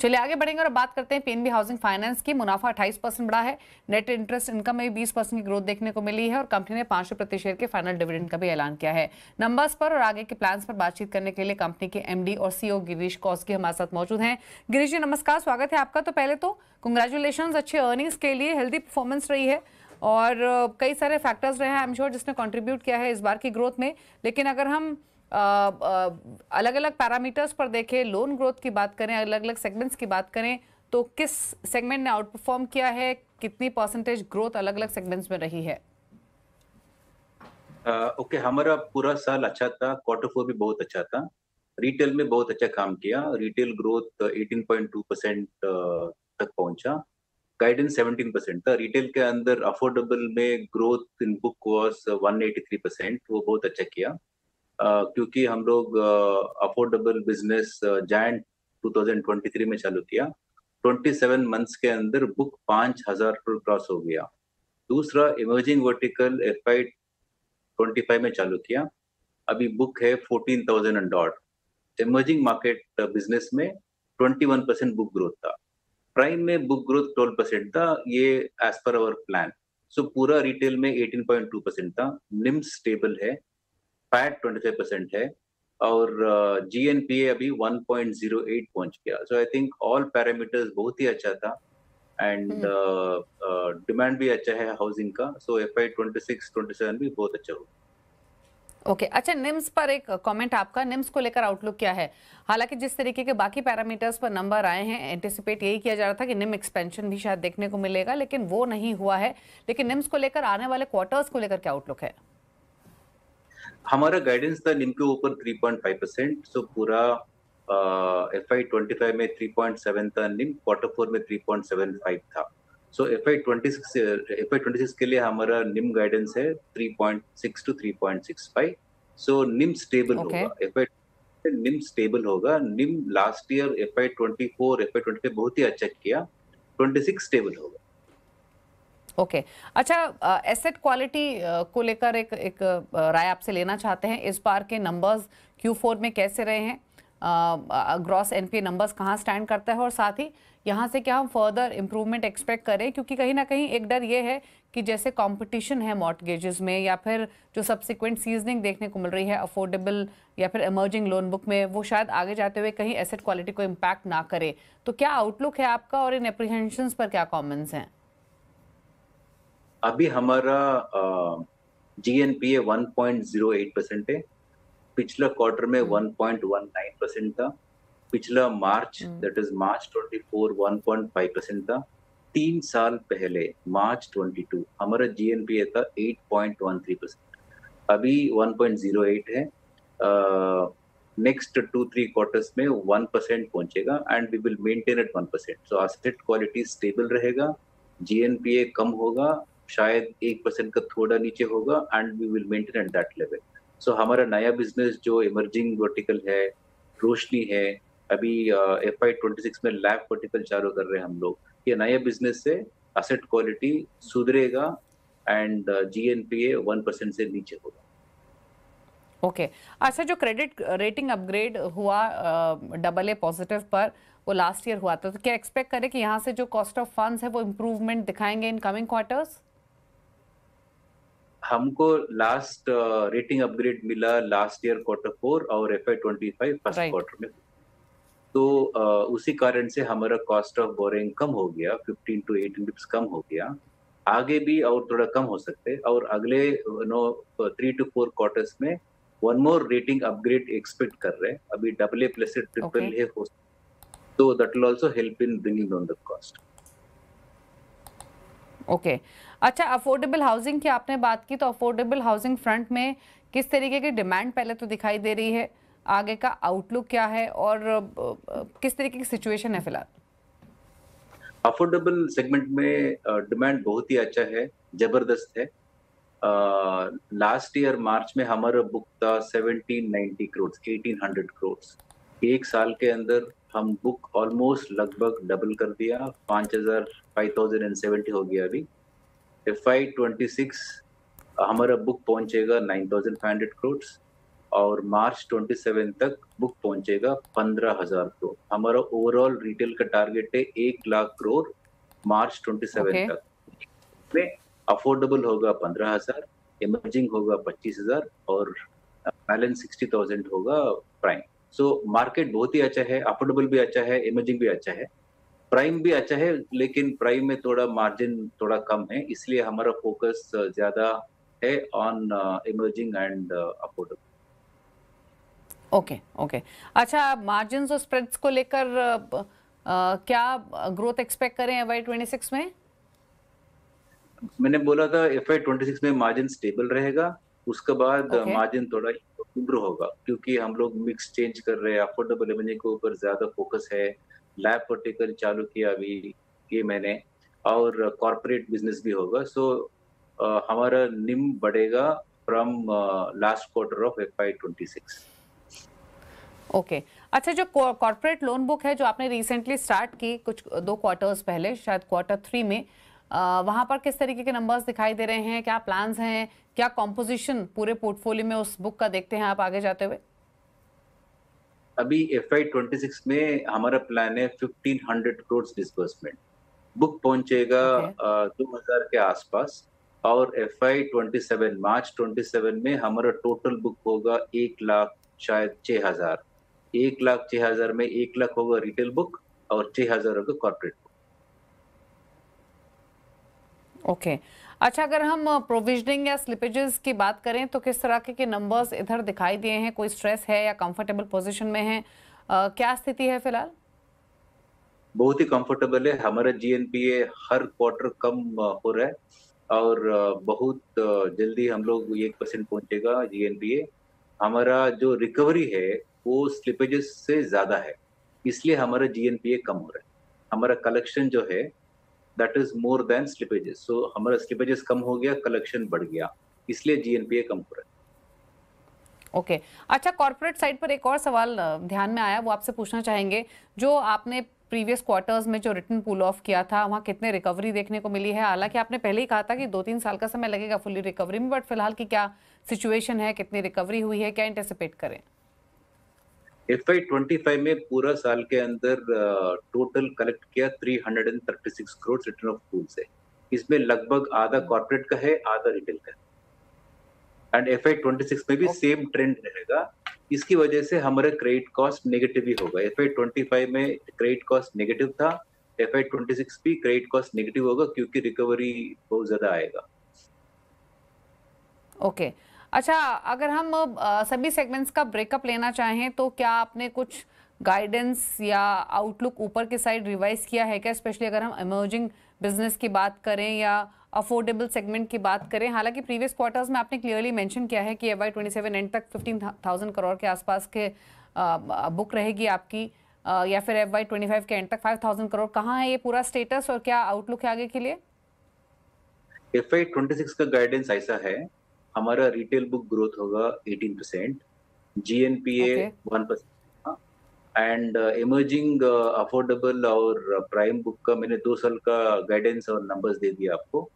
चलिए आगे बढ़ेंगे और बात करते हैं पीएनबी हाउसिंग फाइनेंस की। मुनाफा 28% बढ़ा है, नेट इंटरेस्ट इनकम में भी 20% की ग्रोथ देखने को मिली है और कंपनी ने 5 रुपये प्रति शेयर के फाइनल डिविडेंड का भी ऐलान किया है। नंबर्स पर और आगे के प्लान्स पर बातचीत करने के लिए कंपनी के एमडी और सीईओ गिरीश कौसगी हमारे साथ मौजूद हैं। गिरीश जी नमस्कार, स्वागत है आपका। तो पहले तो कंग्रेचुलेशन, अच्छे अर्निंग्स के लिए हेल्दी परफॉर्मेंस रही है और कई सारे फैक्टर्स रहे हैं आई एम श्योर जिसने कंट्रीब्यूट किया है इस बार की ग्रोथ में। लेकिन अगर हम अलग अलग पैरामीटर्स पर देखें, लोन ग्रोथ की बात करें, अलग अलग सेगमेंट्स की बात करें, तो किस सेगमेंट ने आउट परफॉर्म किया है, कितनी परसेंटेज ग्रोथ अलग अलग सेगमेंट्स में रही है? ओके, हमारा पूरा साल अच्छा था, क्वार्टर 4 भी बहुत अच्छा था। रिटेल में बहुत अच्छा काम किया, रिटेल ग्रोथ 18.2% तक पहुंचा। गाइडेंस 17% था। रिटेल के अंदर अफोर्डेबल में ग्रोथ इन बुक वाज 183%, वो बहुत अच्छा किया। क्योंकि हम लोग अफोर्डेबल बिजनेस जैन 2023 में चालू किया। 27 मंथ्स के अंदर बुक 5,000 करोड़ क्रॉस हो गया। दूसरा इमर्जिंग वर्टिकल FY 25 में चालू किया, अभी बुक है 14,000 and dot. Emerging market business में 21% बुक ग्रोथ था। प्राइम में बुक ग्रोथ 12% था, ये एज पर अवर प्लान। सो पूरा रिटेल में 18.2% था। निम स्टेबल है, पैट 25% है और GNPA अभी 1.08 पहुंच गया। सो आई थिंक ऑल पैरामीटर्स बहुत ही अच्छा था एंड डिमांड भी अच्छा है हाउसिंग का। सो FY 26-27 भी बहुत अच्छा होगा। ओके अच्छा, निम्स पर एक कमेंट आपका, निम्स को लेकर आउटलुक क्या है? हालांकि जिस तरीके के बाकी पैरामीटर्स पर नंबर आए हैं, एंटिसिपेट यही किया जा रहा था कि निम एक्सपेंशन भी शायद देखने को मिलेगा, लेकिन वो नहीं हुआ है। लेकिन निम्स को लेकर आने वाले क्वार्टर्स को लेकर क्या आउटलुक है? हमारा गाइडेंस था निम के ऊपर 3.5%। सो पूरा FY 25 में 3.7 था निम, क्वार्टर 4 में 3.75 था। सो FY 26 के लिए हमारा निम गाइडेंस है 3.6 to 3.65। सो निम स्टेबल ओके होगा। FY निम स्टेबल होगा। निम लास्ट ईयर FY 24 FY 25 बहुत ही अच्छा किया, 26 स्टेबल होगा। ओके अच्छा, एसेट क्वालिटी को लेकर एक राय आपसे लेना चाहते हैं। इस बार के नंबर्स Q4 में कैसे रहे हैं? ग्रॉस NPA नंबर्स कहाँ स्टैंड करता है और साथ ही यहाँ से क्या हम फर्दर इम्प्रूवमेंट एक्सपेक्ट करें? क्योंकि कहीं ना कहीं एक डर ये है कि जैसे कंपटीशन है मॉर्टगेजेस में या फिर जो सब्सिक्वेंट सीजनिंग देखने को मिल रही है अफोर्डेबल या फिर इमर्जिंग लोन बुक में, वो शायद आगे जाते हुए कहीं एसेट क्वालिटी को इम्पैक्ट ना करे। तो क्या आउटलुक है आपका और इन एप्रीहेंशंस पर क्या कमेंट्स हैं? अभी हमारा GNPA 1.08% है। पिछला क्वार्टर में 1.19% था। पिछला मार्च दैट इज मार्च 24 1.5% था। 3 साल पहले मार्च 22 हमारा GNPA था 8.13%, अभी 1.08 है। नेक्स्ट 2-3 क्वार्टर्स में 1% पहुंचेगा and we will maintain at 1%। So asset quality stable रहेगा, GNPA कम होगा, शायद 1% का थोड़ा नीचे होगा and we will maintain at that level. So हमारा नया बिजनेस जो इमर्जिंग वर्टिकल है, रोशनी है, अभी FY 26 में लैब वर्टिकल चालू कर रहे हैं हम लोग। ये नया बिजनेस से एसेट क्वालिटी सुधरेगा एंड GNPA 1% से नीचे होगा। ओके अच्छा, जो क्रेडिट रेटिंग अपग्रेड हुआ AA पॉजिटिव पर, वो लास्ट ईयर हुआ था, तो क्या एक्सपेक्ट करें कि यहाँ से जो कॉस्ट ऑफ फंड्स है वो इम्प्रूवमेंट दिखाएंगे इन कमिंग क्वार्टर्स? हमको लास्ट रेटिंग अपग्रेड मिला लास्ट ईयर क्वार्टर 4 और FY 25 फर्स्ट राइट। क्वार्टर में। तो उसी कारण से हमारा कॉस्ट ऑफ बोरिंग कम हो गया, 15 to 18 बिप्स कम हो गया। आगे भी और थोड़ा कम हो सकते हैं और अगले 3 to 4 क्वार्टर्स में one more rating upgrade expect कर रहे हैं। अभी AA+ से ओके ट्रिपल है हो, तो that will also help in bringing down the cost. Okay अच्छा, अफोर्डेबल हाउसिंग की आपने बात की, तो अफोर्डेबल हाउसिंग फ्रंट में किस तरीके की डिमांड पहले तो दिखाई दे रही है, आगे का आउटलुक क्या है और किस तरीके की सिचुएशन है फिलहाल? अफोर्डेबल सेगमेंट में डिमांड बहुत ही अच्छा है, जबरदस्त है। लास्ट ईयर मार्च में हमारा बुक था 1790 करोड़, 1800 करोड़। एक साल के अंदर हम बुक ऑलमोस्ट लगभग डबल कर दिया, 5070 हो गया अभी। FY 26 हमारा बुक पहुंचेगा 9500 करोड़ और मार्च 27 तक बुक पहुंचेगा 15,000 करोड़। हमारा ओवरऑल रिटेल का टारगेट है 1 लाख करोड़ मार्च 27 ओके तक में। अफोर्डेबल होगा 15,000, इमर्जिंग होगा 25,000 और बैलेंस 60,000 होगा प्राइम। सो मार्केट बहुत ही अच्छा है, अफोर्डेबल भी अच्छा है, इमर्जिंग भी अच्छा है, प्राइम भी अच्छा है, लेकिन प्राइम में थोड़ा मार्जिन थोड़ा कम है, इसलिए हमारा फोकस ज्यादा है on emerging and affordable. Okay okay. अच्छा, मार्जिन्स और स्प्रेड्स को लेकर क्या ग्रोथ एक्सपेक्ट करें FY26 में? मैंने बोला था FY26 में मार्जिन स्टेबल रहेगा, उसके बाद ओके मार्जिन थोड़ा इम्प्रूव होगा, क्योंकि हम लोग मिक्स चेंज कर रहे हैं, अफोर्डेबल एमएनए के ऊपर ज्यादा फोकस है, लैब वर्टिकल चालू किया अभी ये मैंने, और कॉर्पोरेट बिजनेस भी होगा। सो हमारा निम बढ़ेगा from last quarter of FY26। Okay. अच्छा, जो कॉर्पोरेट लोन बुक है जो आपने रिसेंटली स्टार्ट की कुछ 2 क्वार्टर्स पहले, शायद Q3 में, वहां पर किस तरीके के नंबर्स दिखाई दे रहे हैं, क्या प्लान्स हैं, क्या कॉम्पोजिशन पूरे पोर्टफोलियो में उस बुक का देखते हैं आप आगे जाते हुए? अभी FY26 में हमारा प्लान है 1500 करोड़ डिस्बर्समेंट, बुक पहुंचेगा ओके 2000 के आसपास। और FY27 मार्च 27 में हमारा टोटल बुक होगा 1 लाख शायद 6,000। 1,06,000 में 1 लाख होगा रिटेल बुक और 6,000 होगा कॉर्पोरेट बुक। ओके। अच्छा, अगर हम प्रोविजनिंग या स्लिपेजेस की बात करें तो किस तरह के नंबर्स इधर दिखाई दिए हैं? कोई स्ट्रेस है या कंफर्टेबल पोजीशन में है? क्या स्थिति है फिलहाल? बहुत ही कंफर्टेबल है, हमारा GNPA हर क्वार्टर कम हो रहा है, और बहुत जल्दी हम लोग 1% पहुंचेगा GNPA। हमारा जो रिकवरी है वो स्लिपेजेस से ज्यादा है, इसलिए हमारा GNPA कम हो रहा है। हमारा कलेक्शन जो है that is more than slippages, so हमारा स्लिपेजेस कम हो गया, कलेक्शन बढ़ गया, इसलिए GNPA कम हो रहा है। ओके। अच्छा, कॉर्पोरेट साइड पर एक और सवाल ध्यान में आया, वो आपसे पूछना चाहेंगे। जो आपने प्रीवियस क्वार्टर्स में जो रिटर्न पुल ऑफ किया था, वहाँ कितने रिकवरी देखने को मिली है? हालांकि आपने पहले ही कहा था कि 2-3 साल का समय लगेगा फुली रिकवरी में, बट फिलहाल की क्या सिचुएशन है, कितनी रिकवरी हुई है, क्या एंटिसिपेट करें? FY25 में पूरा साल के अंदर टोटल कलेक्ट किया 336 करोड़ रिटर्न ऑफ पूल से। इसमें लगभग आधा कॉर्पोरेट का है, आधा रिटेल का है। एंड FY26 में भी सेम ट्रेंड रहेगा, इसकी वजह से हमारा क्रेडिट कॉस्ट नेगेटिव ही होगा। FY25 में क्रेडिट कॉस्ट नेगेटिव था, FY26 भी क्रेडिट कॉस्ट नेगेटिव होगा, क्योंकि रिकवरी बहुत ज्यादा आएगा। ओके। अच्छा, अगर हम सभी सेगमेंट्स का ब्रेकअप लेना चाहें तो क्या आपने कुछ गाइडेंस या आउटलुक ऊपर की साइड रिवाइज किया है क्या? स्पेशली अगर हम इमर्जिंग बिजनेस की बात करें या अफोर्डेबल सेगमेंट की बात करें। हालांकि प्रीवियस क्वार्टर्स में आपने क्लियरली मेंशन किया है कि FY27 एंड तक 15,000 करोड़ के आसपास के बुक रहेगी आपकी, या फिर FY25 के एंड तक 5,000 करोड़। कहाँ है ये पूरा स्टेटस और क्या आउटलुक है आगे के लिए? FY26 का गाइडेंस ऐसा है, हमारा रिटेल बुक ग्रोथ होगा 18%, GNPA okay 1%, and emerging affordable और प्राइम बुक का मैंने 2 साल का गाइडेंस और नंबर्स दे दिया आपको।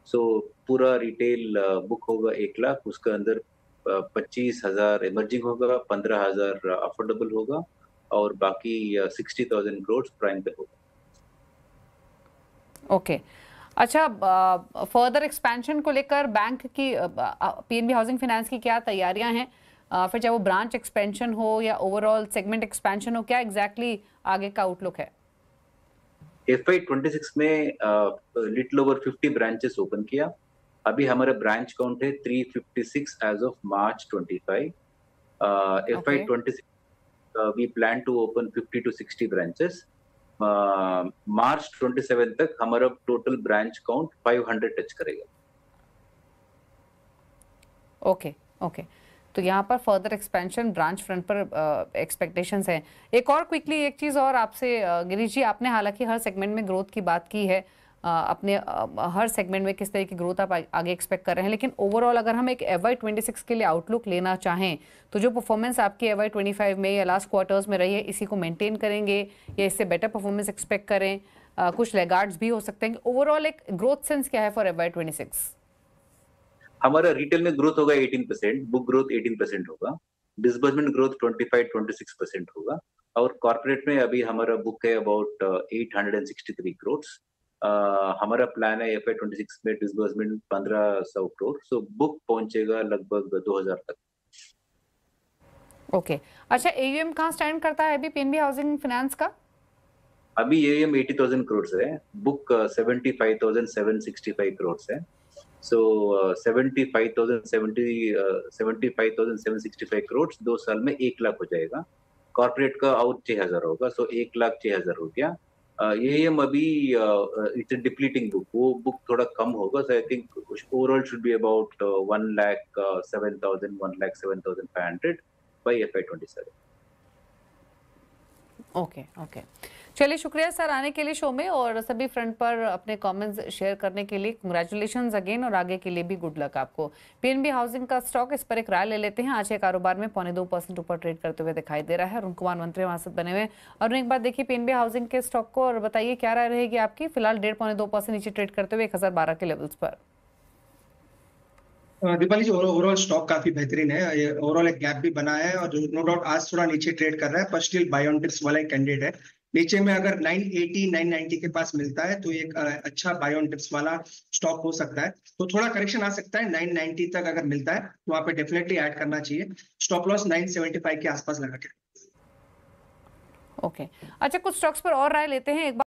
सो पूरा रिटेल बुक होगा 1 लाख, उसके अंदर 25,000 इमर्जिंग होगा, 15,000 अफोर्डेबल होगा, और बाकी 60,000 करोड़ प्राइम पे होगा। ओके। अच्छा, फर्दर एक्सपेंशन को लेकर बैंक की, PNB हाउसिंग फाइनेंस की क्या तैयारियां हैं? फिर चाहे वो ब्रांच एक्सपेंशन हो या ओवरऑल सेगमेंट एक्सपेंशन हो, क्या एग्जैक्टली आगे का आउटलुक है? FY26 में लिटिल ओवर 50 ब्रांचेस ओपन किया। अभी हमारा ब्रांच काउंट है 356 as of March 25। Okay FY26 we plan to open 50 to 60 branches. March 27 तक हमारा टोटल ब्रांच काउंट 500 टच करेगा। Okay okay. तो यहाँ पर फर्दर एक्सपेंशन ब्रांच फ्रंट पर एक्सपेक्टेशंस हैं। एक और क्विकली एक चीज़ और आपसे, गिरीश जी, आपने हालांकि हर सेगमेंट में ग्रोथ की बात की है, अपने हर सेगमेंट में किस तरह की ग्रोथ आप आगे एक्सपेक्ट कर रहे हैं, लेकिन ओवरऑल अगर हम एक FY26 के लिए आउटलुक लेना चाहें तो जो परफॉर्मेंस आपकी FY25 में या लास्ट क्वार्टर्स में रही है, इसी को मेंटेन करेंगे या इससे बेटर परफॉर्मेंस एक्सपेक्ट करें? कुछ लैगार्ड्स भी हो सकते हैं। ओवरऑल एक ग्रोथ सेंस क्या है फॉर FY26? हमारा रिटेल में ग्रोथ होगा 18%, बुक ग्रोथ 18% होगा, डिसबर्समेंट ग्रोथ 25-26% होगा। और कॉर्पोरेट में अभी हमारा बुक है अबाउट 863 करोड़। हमारा प्लान है FY 26 में डिसबर्समेंट 1500 करोड़, सो बुक पहुंचेगा लगभग 2000 तक। ओके अच्छा, AUM कहाँ स्टैंड करता है अभी PNB हाउसिंग फाइनेंस का? अभी AUM 80,000 करोड़ है, बुक 75,765 करोड़ है। सो 75,765 करोड़ 2 साल में 1 लाख हो जाएगा। कॉर्पोरेट का और 6,000 होगा, सो 1,06,000 हो गया। AUM अभी इट्स डिप्लीटिंग बुक, वो बुक थोड़ा कम होगा, so I think overall should be about 1,07,000 1,07,500 by FY 27। Okay okay, चलिए शुक्रिया सर आने के लिए शो में और सभी फ्रंट पर अपने कमेंट्स शेयर करने के लिए। कंग्रेचुलेशंस अगेन और आगे के लिए भी गुड लक आपको। PNB हाउसिंग का स्टॉक, इस पर एक राय ले लेते हैं। आज के कारोबार में 0.2% ऊपर ट्रेड करते हुए दिखाई दे रहा है। अरुण कुमार मंत्री हमारे साथ बने हुए। और एक बार देखिए PNB हाउसिंग के स्टॉक को और बताइए क्या राय रहेगी आपकी। फिलहाल 1.5-2% नीचे ट्रेड करते हुए 1012 के लेवल्स पर। दीपाली जी, ओवरऑल स्टॉक काफी बेहतरीन है। ये ओवरऑल एक गैप भी बना है और नो डाउट आज थोड़ा नीचे ट्रेड कर रहा है, पर स्टिल बाय ऑन टिप्स वाला एक कैंडिडेट है। नीचे में अगर 980 990 के पास मिलता है तो एक अच्छा बाय ऑन टिप्स वाला स्टॉक हो सकता है। तो थोड़ा करेक्शन आ सकता है, 990 तक अगर मिलता है तो वहां पे डेफिनेटली ऐड करना चाहिए। स्टॉप लॉस 975 के आसपास लगा के। ओके अच्छा, कुछ स्टॉक्स पर और राय लेते हैं एक बार।